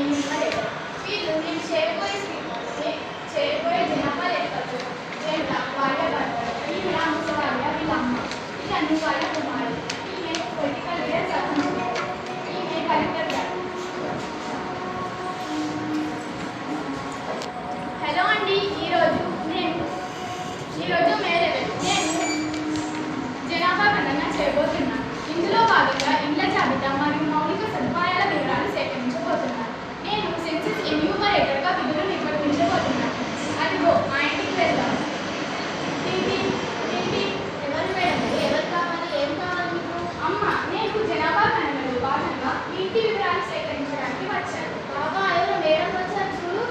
Enumerator. వీళ్ళు నేను చేయబోయే జనాభా లెక్కలు. జెండా వాళ్ళ భర్త, ఈమె ముసలావిడ వీళ్ళ అమ్మ, ఇతను వాళ్ళ కుమారుడు. ఈమె పొలిటికల్ లీడర్ సర్పంచ్, ఈమె కలెక్టర్ గారు. హలో అండి, ఈరోజు మే 11 నేను జనాభా గణన చేయబోతున్నాను. ఇందులో భాగంగా ఇండ్ల జాబితా మరియు మౌలిక సదుపాయాల వివరాలు సేకరించబోతున్నాను. నేను సెన్సస్ ఎన్యూమరేటర్గా విధులు నిర్వర్తించబోతున్నాను. అదిగో మా ఇంటికి వెళ్దాం. ఎవరు మేడం? ఎవరు కావాలి? ఏం కావాలి మీకు? అమ్మ, నేను జనాభా గణనలో భాగంగా మీ ఇంటి వివరాలు సేకరించడానికి వచ్చాను. బాబా, ఎవరు మేడం వచ్చారు చూడు.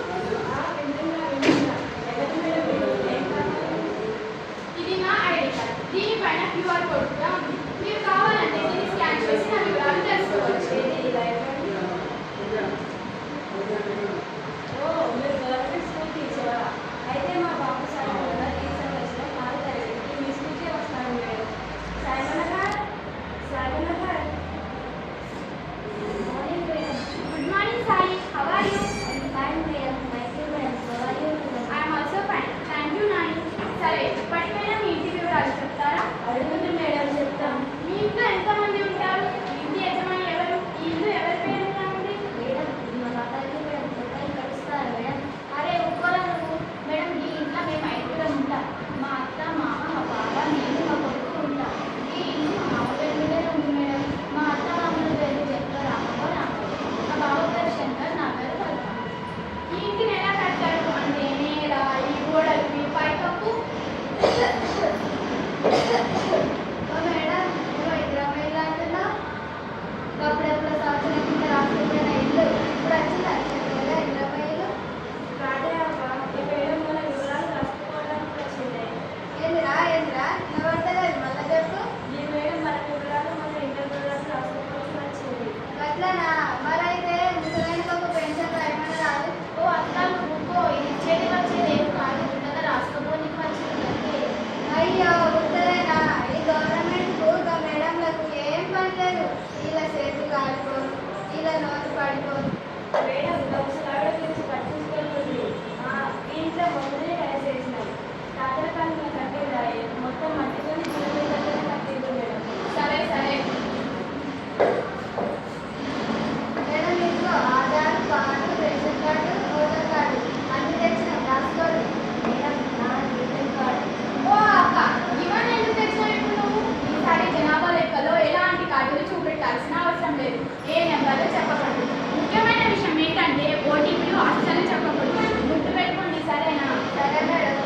ఇది నా ఐడి కార్డ్. దీనిపైన QR కోడ్ కూడా ఉంది. మీరు కావాలంటే దీన్ని స్కాన్ చేసి నా వివరాలు తెలుసుకోవచ్చు. మీరు గవర్నమెంట్ స్కూల్ టీచరా? అయితే మా బాబు సైమన్ గారు ఈ సంవత్సరం 4వ తరగతికి మీ స్కూల్కే వస్తారు మేడం. సైమన్ గారు morning madam. Good morning Sai, how are you? Fine madam. Thank you madam. How are you? I'm also fine, thank you Nani. సరే, ఇప్పటికైనా మీ ఇంటి వివరాలు చెప్తారా? అడుగుతుంది మేడం, చెప్తాం. మీ ఇంట్లో ఎంతమంది ఉంటారు? ఇంటి యజమాని ఎవరు? ఈ ఇల్లు ఎవరి పేరు మీద ఉంది? మేడం, మా తాతయ్య మేడం కొత్తగా కలుస్తారు మేడం. అరే ఒక్కరా నువ్వు? మేడం, ఈ ఇంట్లో మేము 5 ఉంటాం. మా అత్త, మామ, మా బావ, నేను, మా కొడుకు ఉంటాం. ఈ ఇల్లు మా మామ పేరు మీదే ఉంది మేడం. మా అత్త మామల పేరు చెప్తారు, అమ్మో నాకు. మా బావ పేరు శంకర్, నా పేరు కల్పన. ఈ ఇంటిని ఎలా కట్టారు? అంటే నేల, ఈ గోడలు, ఈ పైకప్పు. మేడం, నువ్వు 2 అమ్మాయిలు అంటున్నావు. అప్పుడెప్పుడు సంవత్సరం కింద రాసుకుపోయిన ఇల్లు ఇప్పుడు వచ్చిందా? 2 అమ్మాయిలు రాడే అవ్వ, ఈ మేడం మన వివరాలు రాసుకోవడానికి వచ్చిందే. ఏందిరా నిలబడతలేదు, మళ్ళా చెప్పు. ఈ మేడం మన వివరాలు మన ఇంటర్ వివరాలు రాసుకోవడానికి వచ్చింది. అట్లనా? మరైతే ముసలైనకి ఒక పెన్షన్ రాయమని రాదు. ఓ అట్లా నువ్వుకో, ఇది ఇచ్చేది వచ్చేది ఏం కాదు, ఉండగా రాసుకోపోనికి వచ్చింది అంతే. అయ్యో ఉత్తరేనా? ఈ గవర్నమెంట్కు గా మేడంలకు ఏం పని లేదు. ఇలా చేతులు కాలిపోను, ఇలా నోటు పడిపోను. మేడం ముసలావిడ గురించి పట్టించుకోతుంది. ఈ ఇంట్లో మొదలే వేసేసినాం. తాతల కాలంలో కట్టిందాయి, మొత్తం మట్టితోని జీవితంలోనే కట్టింది మేడం. సరే మేడం, ఇంట్లో Aadhaar, pan, ration card, voter card అన్ని తెచ్చినాం, రాసుకోండి. మేడం, నా రేషన్ కార్డు. ఓ అక్క, ఇవన్నీ ఎందుకు తెచ్చావు ఇప్పుడు నువ్వు? ఈసారి జనాభా లెక్కలో ఎలాంటి కార్డులు చూపెట్టాల్సిన అవసరం లేదు. ఏ నెంబర్లు చెప్పకూడదు. ముఖ్యమైన విషయం ఏంటంటే ఓటీపీలు అస్సలు చెప్పకూడదు. గుర్తు పెట్టుకోండి, సరేనా? సరే మేడం.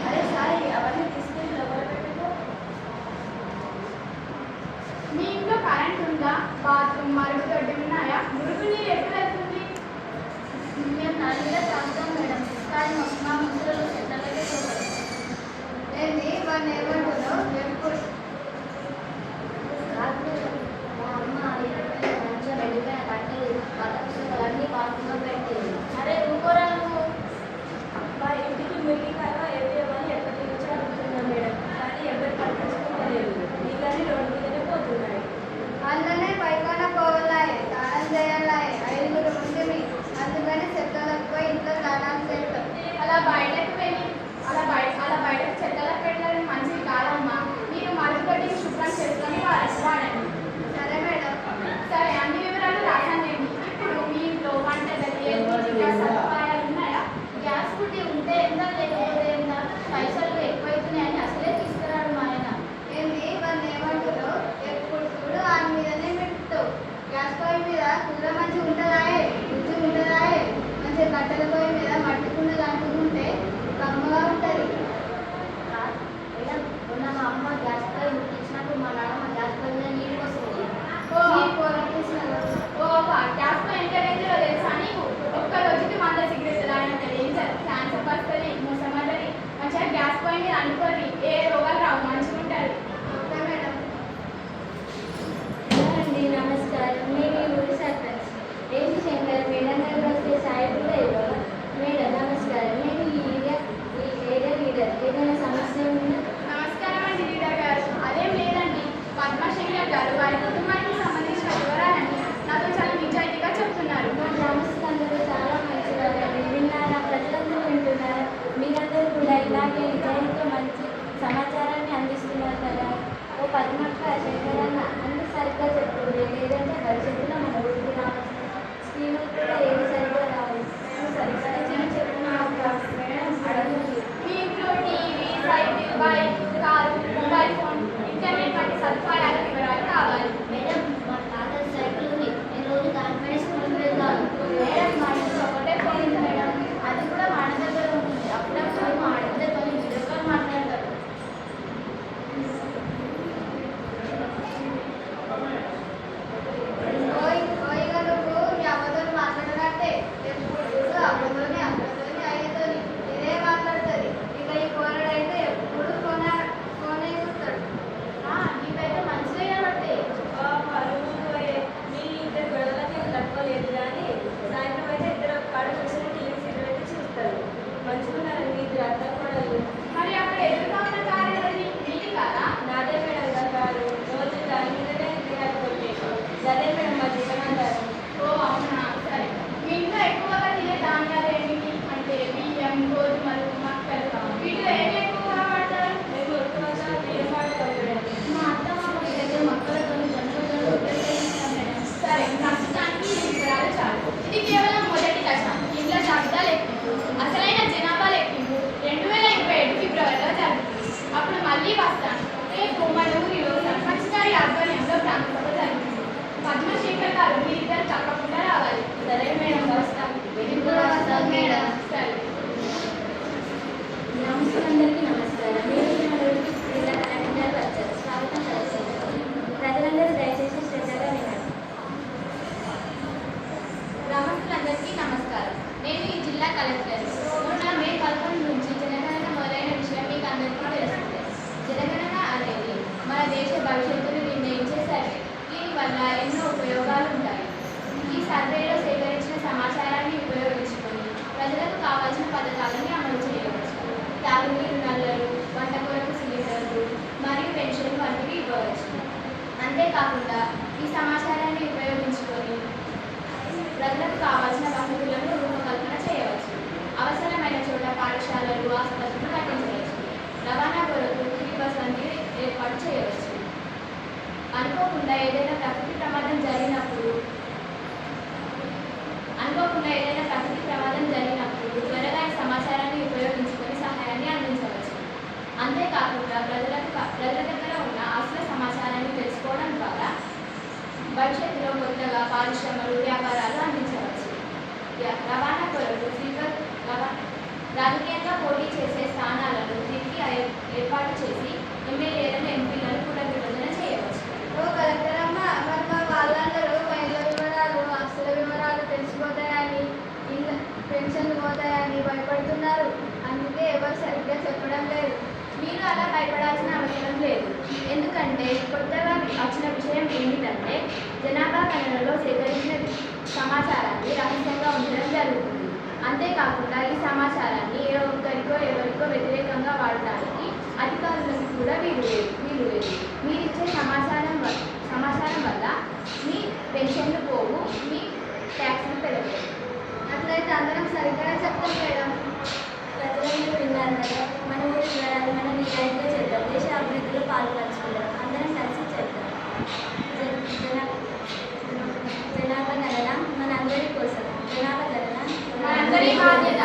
అరే సాయి, అవన్నీ తీసుకెళ్ళి లోపల పెట్టుకో. మీ ఇంట్లో కరెంట్ ఉందా? బాత్రూమ్, మరుగుదొడ్డి ఉన్నాయా? మురుగు నీరు ఎప్పుడు వెళ్తుంది? మేము నలుగురే తాగుతాం మేడం, కానీ మా ముసలు చెట్లకే పోతారు. ఏంది వాడిని ఏమంటున్నావు? ఎప్పుడు రాత్రి మా అమ్మ మంచిగా వెళ్ళిపోయిన బట్టలు పాత పుస్తకాలన్నీ బాత్రూంలో పెట్టింది. అరే ఊకోరా నువ్వు. మా ఇంటికి మురిగికాయ ఏమని ఎప్పటి నుంచో అడుగుతున్నాం మేడం, కానీ ఎవరు పట్టించుకోలేదు. నీళ్ళని రోడ్డు మీదనే పోతున్నాయి. అందులోనే పైకాన పోవాలాయి, స్నానం చేయాలాయి. 5 ఉంటుంది, అందుకని చెత్తలకు పోయి ఇంట్లో స్నానం చేస్తాం. అలా బయటకు చెట్లకు పెట్టడం మంచిది కాదమ్మా. మీరు పద్మక్క శంకరన్న అన్ని సరిగ్గా చెప్తుంది. లేదంటే భవిష్యత్తులో మన ఊరికి రావాల్సిన స్కీములు కూడా ఏమి సరిగ్గా రావు. మేము సరిగ్గానే చెప్తున్నాం అక్క. మేడం అడగండి. మీ ఇంట్లో TV, cycle, bike, car, mobile phone, internet వంటి సదుపాయాల వివరాలు కావాలి. మేడం మా తాత సైకిల్ ఉంది. నేను రోజు దానిపైన స్కూల్కి వెళ్తాను. మేడం మా ఇంట్లో ఒకటే ఫోన్ ఉంది మేడం. అది కూడా మా అన్న దగ్గర ఉంటుంది. అప్పుడప్పుడు మా అన్నతో వీడియో కాల్ మాట్లాడతారు. నువ్వు మీ అమ్మతో మాట్లాడరంటే ఎప్పుడు చూడు అమ్మతోని అయ్యతోని ఇదే మాట్లాడుతుంది. ఇక ఈ పోరాడైతే ఎప్పుడు ఫోనే చూస్తాడు. నీకైతే మంచిగా కాబట్టి మీ ఇద్దరు గొడవలకి తట్టుకోలేదు కానీ సాయంత్రం అయితే ఇద్దరు కాడ కూర్చొని టీవీ సీరియల్ అయితే చూస్తారు. మంచుకున్నారు మీ ఇద్దరు అర్థం కూడా మరి అక్కడ ఎదురుగా ఉన్న కారు ఎవరిది? మీది కాదా? నాదే మేడం గారు రోజు దాని మీదనే తిరగాలి కొట్టేసి అదే మేడం మా జీతం అంటారు. ఓ అవునా, సరే. మీ ఇంట్లో ఎక్కువగా తినే ధాన్యాలు ఏమిటి? అంటే బియ్యం, గోధుమలు, మక్కలు, వీటిలో ఏమి ఎక్కువగా వాడతారు? మేము ఎక్కువగా బియ్యం వాడతాం మేడం. మా అత్త మామ దగ్గర మొక్కలతో జంతువులను ఉపయోగిస్తాం మేడం. సరే, ప్రస్తుతానికి ఈ వివరాలు చాలు. ఇది కేవలం మొదటి దశ. ఇండ్ల జాబితా లెక్కింపు. అసలైన జనాభా లెక్కింపు 2027 ఫిబ్రవరిలో జరుగుతుంది. అప్పుడు మళ్ళీ వస్తాను. రేపు మన ఊరిలో సర్పంచ్ గారి ఆధ్వర్యంలో గ్రామ సభ జరుగుతుంది. పద్మశేఖర్ గారు మీరిద్దరు తప్పకుండా రావాలి. సరే మేడం వస్తాం. మేము కూడా వస్తాం మేడం. సరే. అందరికీ నమస్కారం. నేను మన ఊరికి జిల్లా కలెక్టర్ వచ్చారు. స్వాగతం పలుకుతున్నాను. ప్రజలందరూ దయచేసి శ్రద్ధగా వినండి. గ్రామస్తులందరికీ నమస్కారం. నేను ఈ జిల్లా కలెక్టర్. మొన్న మే 11 నుంచి జనగణన మొదలైన విషయం మీకు అందరికీ తెలుస్తుంది. జనగణన అనేది మన దేశ భవిష్యత్తును నిర్ణయించే సర్వే. దీనివల్ల ఎన్నో ఉపయోగాలు ఉంటాయి. ఈ సర్వేలో సేకరించిన సమాచారాన్ని ఉపయోగించుకొని ప్రజలకు కావాల్సిన పథకాలను అమలు చేయవచ్చు. తాగునీరు నల్లలు, వంట కొరకు సిలిండర్లు మరియు పెన్షన్లు వంటివి ఇవ్వవచ్చు. అంతేకాకుండా ఈ సమాచారాన్ని ఉపయోగించుకొని ప్రజలకు కావాల్సిన వసతులను రూపకల్పన చేయవచ్చు. అవసరమైన చోట పాఠశాలలు, ఆసుపత్రులు కట్టించవచ్చు. రవాణా కొరకు ఫ్రీ బస్ వంటివి ఏర్పాటు చేయవచ్చు. అనుకోకుండా ఏదైనా ప్రకృతి ప్రమాదం జరిగినప్పుడు త్వరగా ఈ సమాచారాన్ని ఉపయోగించుకొని సహాయాన్ని అందించవచ్చు. అంతేకాకుండా ప్రజల దగ్గర ఉన్న ఆస్తుల సమాచారాన్ని తెలుసుకోవడం ద్వారా భవిష్యత్తులో కొత్తగా పారిశ్రమలు, వ్యాపారాలు అందించవచ్చు. రవాణా కొరకు రాజకీయంగా పోటీ చేసే స్థానాలను తిరిగి ఏర్పాటు చేసి ఎమ్మెల్యేలను, ఎంపీలను కూడా విభజన చేయవచ్చు. కలెక్టర్ అమ్మ, మరి మా వాళ్ళందరూ మహిళల వివరాలు, ఆస్తుల వివరాలు తెలిసిపోతాయని, పెన్షన్లు పోతాయని భయపడుతున్నారు. అందుకే ఎవరు సరిగ్గా చెప్పడం లేదు. మీరు అలా భయపడాల్సిన అవసరం లేదు. ఎందుకంటే కొత్తగా వచ్చిన విషయం ఏమిటంటే జనాభా గణనలో సేకరించిన సమాచారాన్ని రహస్యంగా ఉంచడం జరుగుతుంది. అంతేకాకుండా ఈ సమాచారాన్ని ఏ ఒక్కరికో ఎవరికో వ్యతిరేకంగా వాడటానికి అధికారులకు కూడా వీలు లేదు. మీరిచ్చే సమాచారం వల్ల మీ పెన్షన్లు పోవు, మీ ట్యాక్స్లు పెరగవు. అట్లయితే అందరం సరిగ్గా చెప్తాం మేడం. ప్రజలందరూ విన్నారు కదా. మన ఊరి వివరాలు మనం నిజాయితీగా చేద్దాం. దేశ అభివృద్ధిలో పాల్పంచుకుందాం. అందరం కలిసి చేద్దాం. జనాభా గణన మనందరి కోసం. జనాభా గణన మనందరి బాధ్యత.